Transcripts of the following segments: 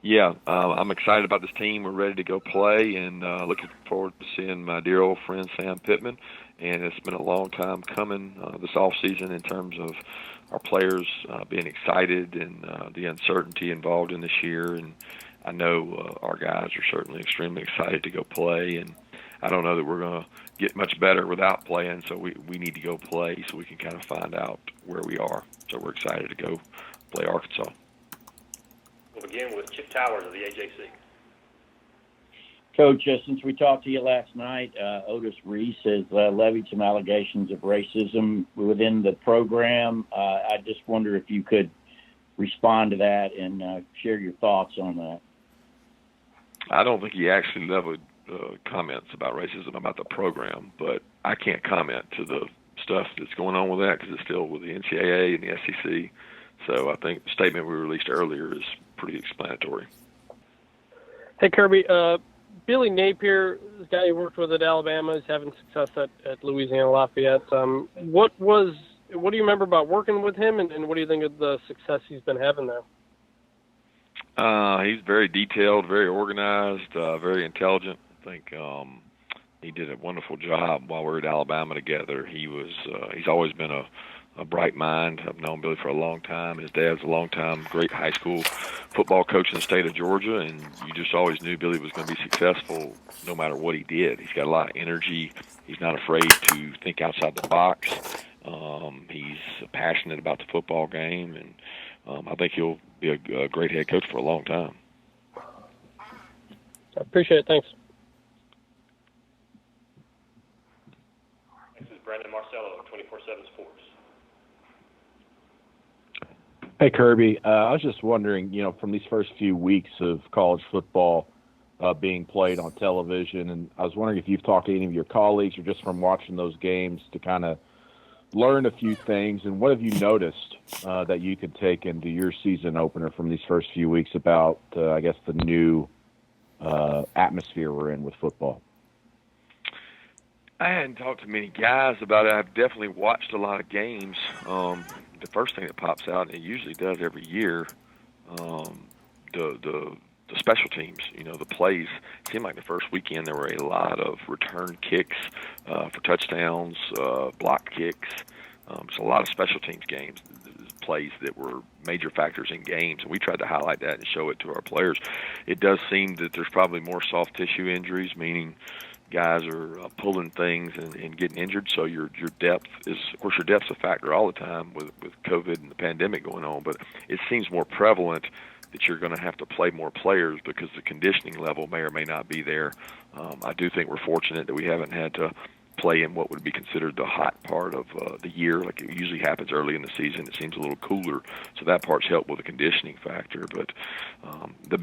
Yeah, I'm excited about this team. We're ready to go play, and looking forward to seeing my dear old friend Sam Pittman. And it's been a long time coming this off season in terms of our players being excited and the uncertainty involved in this year. And I know our guys are certainly extremely excited to go play. And I don't know that we're going to get much better without playing, so we need to go play so we can kind of find out where we are. So we're excited to go play Arkansas. We'll begin with Chip Towers of the AJC. Coach, since we talked to you last night, Otis Reese has levied some allegations of racism within the program. I just wonder if you could respond to that and share your thoughts on that. I don't think he actually levied comments about racism about the program, but I can't comment to the stuff that's going on with that because it's still with the NCAA and the SEC. So I think the statement we released earlier is pretty explanatory. Hey, Kirby, Billy Napier, the guy you worked with at Alabama, is having success at Louisiana Lafayette. What do you remember about working with him, and what do you think of the success he's been having there? He's very detailed, very organized, very intelligent. I think he did a wonderful job while we were at Alabama together. He's always been a bright mind. I've known Billy for a long time. His dad's a long-time great high school football coach in the state of Georgia, and you just always knew Billy was going to be successful no matter what he did. He's got a lot of energy. He's not afraid to think outside the box. He's passionate about the football game, and I think he'll be a great head coach for a long time. I appreciate it. Thanks. This is Brandon Marcello, 24/7 Sports. Hey, Kirby. I was just wondering, from these first few weeks of college football being played on television, and I was wondering if you've talked to any of your colleagues or just from watching those games to kind of learn a few things, and what have you noticed that you could take into your season opener from these first few weeks about, I guess, the new atmosphere we're in with football? I hadn't talked to many guys about it. I've definitely watched a lot of games. The first thing that pops out, and it usually does every year, the special teams, the plays. It seemed like the first weekend there were a lot of return kicks for touchdowns, block kicks. There's a lot of special teams games, plays that were major factors in games, and we tried to highlight that and show it to our players. It does seem that there's probably more soft tissue injuries, meaning guys are pulling things and getting injured. So your depth is, of course, your depth's a factor all the time with COVID and the pandemic going on, but it seems more prevalent that you're going to have to play more players because the conditioning level may or may not be there. I do think we're fortunate that we haven't had to play in what would be considered the hot part of the year, like it usually happens early in the season. It seems a little cooler, so that part's helped with the conditioning factor. But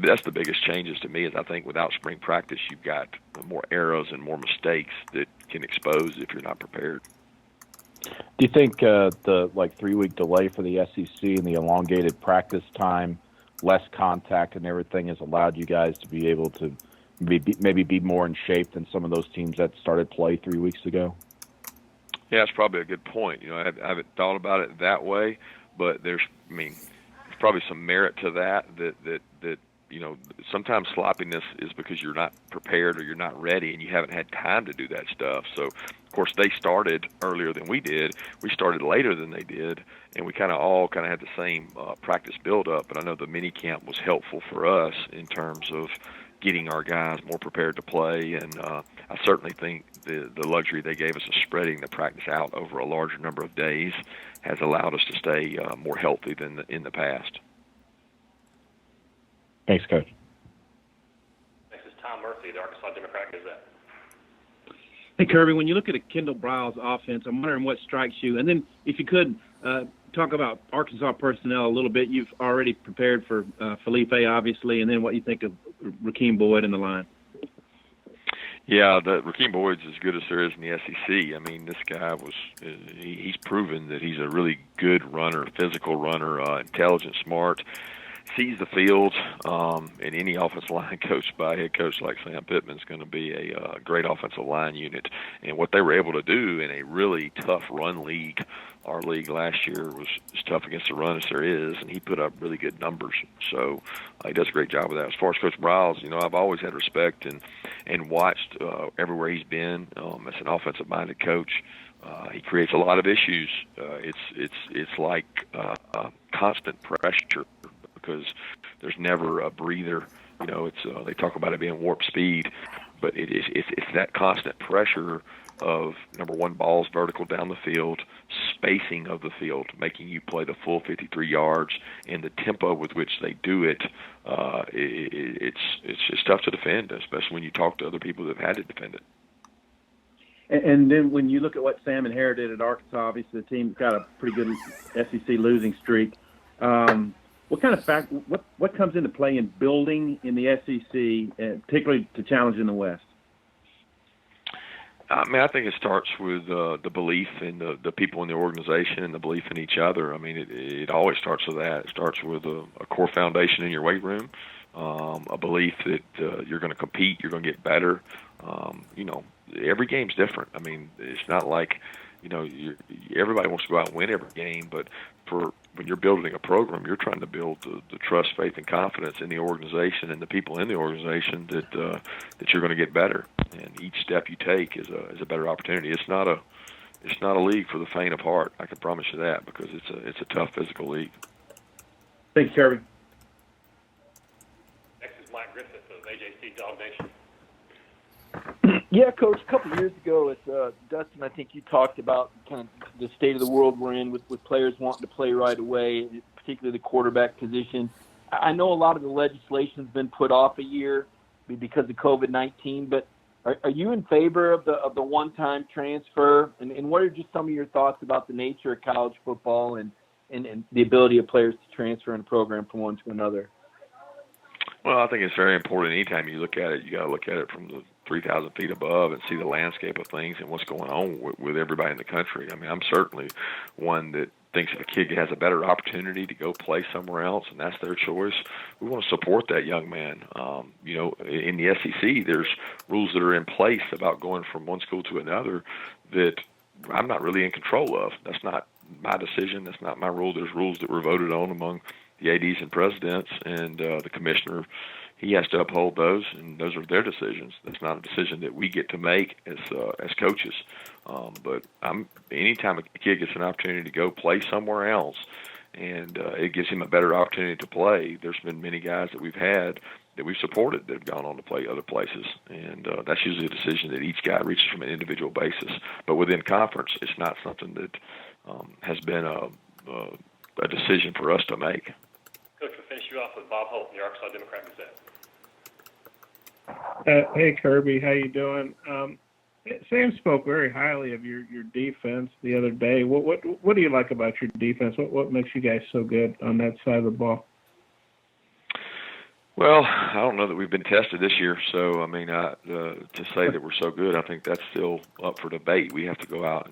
that's the biggest changes to me is I think without spring practice, you've got more errors and more mistakes that can expose if you're not prepared. Do you think the 3-week delay for the SEC and the elongated practice time, less contact and everything has allowed you guys to be able to maybe be more in shape than some of those teams that started play 3 weeks ago? Yeah, that's probably a good point. I haven't thought about it that way, but there's probably some merit to that sometimes sloppiness is because you're not prepared or you're not ready and you haven't had time to do that stuff. So, of course, they started earlier than we did. We started later than they did, and we all had the same practice build-up. But I know the mini camp was helpful for us in terms of getting our guys more prepared to play, and I certainly think the luxury they gave us of spreading the practice out over a larger number of days has allowed us to stay more healthy than in the past. Thanks, Coach. Next is Tom Murphy, the Arkansas Democrat-Gazette. Hey, Kirby, when you look at a Kendall Briles offense, I'm wondering what strikes you. And then if you could talk about Arkansas personnel a little bit. You've already prepared for Felipe, obviously, and then what you think of Rakeem Boyd in the line. Yeah, Rakeem Boyd's as good as there is in the SEC. I mean, this guy he's proven that he's a really good runner, physical runner, intelligent, smart. sees the field, and any offensive line coached by a head coach like Sam Pittman is going to be a great offensive line unit. And what they were able to do in a really tough run league, our league last year was as tough against the run as there is, and he put up really good numbers. So he does a great job with that. As far as Coach Briles, I've always had respect and watched everywhere he's been as an offensive-minded coach. He creates a lot of issues. It's like constant pressure because there's never a breather. They talk about it being warp speed, but it's that constant pressure of, number one, balls vertical down the field, spacing of the field, making you play the full 53 yards, and the tempo with which they do it. It's just tough to defend, especially when you talk to other people that have had to defend it. And then when you look at what Sam inherited at Arkansas, obviously the team's got a pretty good SEC losing streak. What kind of what comes into play in building in the SEC, particularly to challenge in the West? I think it starts with the belief in the people in the organization and the belief in each other. It always starts with that. It starts with a core foundation in your weight room, a belief that you're going to compete, you're going to get better. Every game's different. It's not like, everybody wants to go out and win every game, but when you're building a program, you're trying to build the trust, faith, and confidence in the organization and the people in the organization that you're going to get better. And each step you take is a better opportunity. It's not a league for the faint of heart. I can promise you that, because it's a tough physical league. Thanks, Kirby. Next is Mike Griffith of AJC Dawg Nation. Yeah, Coach, a couple of years ago, Dustin, I think you talked about kind of the state of the world we're in with players wanting to play right away, particularly the quarterback position. I know a lot of the legislation has been put off a year because of COVID-19, but are you in favor of the one-time transfer? And what are just some of your thoughts about the nature of college football and the ability of players to transfer in a program from one to another? Well, I think it's very important. Anytime you look at it, you got to look at it from the 3,000 feet above and see the landscape of things and what's going on with everybody in the country. I'm certainly one that thinks if a kid has a better opportunity to go play somewhere else and that's their choice, we want to support that young man. In the SEC, there's rules that are in place about going from one school to another that I'm not really in control of. That's not my decision. That's not my rule. There's rules that were voted on among the ADs and presidents, and the commissioner, he has to uphold those, and those are their decisions. That's not a decision that we get to make as coaches. But anytime a kid gets an opportunity to go play somewhere else, and it gives him a better opportunity to play, there's been many guys that we've had that we've supported that have gone on to play other places, and that's usually a decision that each guy reaches from an individual basis. But within conference, it's not something that has been a decision for us to make. Coach, we'll finish you off with Bob Holt in the Arkansas Democrat Gazette. Hey, Kirby, how you doing? Sam spoke very highly of your defense the other day. What do you like about your defense? What makes you guys so good on that side of the ball? Well, I don't know that we've been tested this year, so to say that we're so good, I think that's still up for debate. We have to go out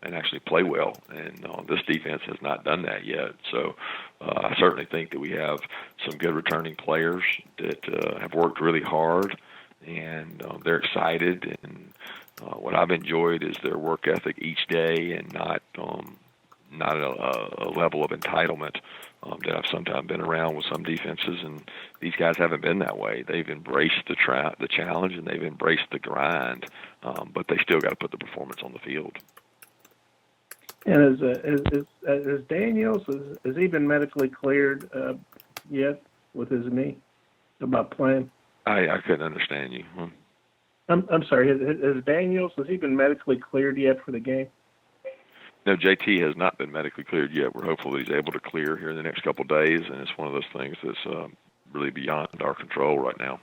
and actually play well, and this defense has not done that yet. So I certainly think that we have some good returning players that have worked really hard, and they're excited. And what I've enjoyed is their work ethic each day, and not a level of entitlement that I've sometimes been around with some defenses. And these guys haven't been that way. They've embraced the challenge, and they've embraced the grind, but they still got to put the performance on the field. And is Daniels, has he been medically cleared yet with his knee about playing? I couldn't understand you. I'm sorry. Has Daniels, has he been medically cleared yet for the game? No, JT has not been medically cleared yet. We're hopeful that he's able to clear here in the next couple of days, and it's one of those things that's really beyond our control right now.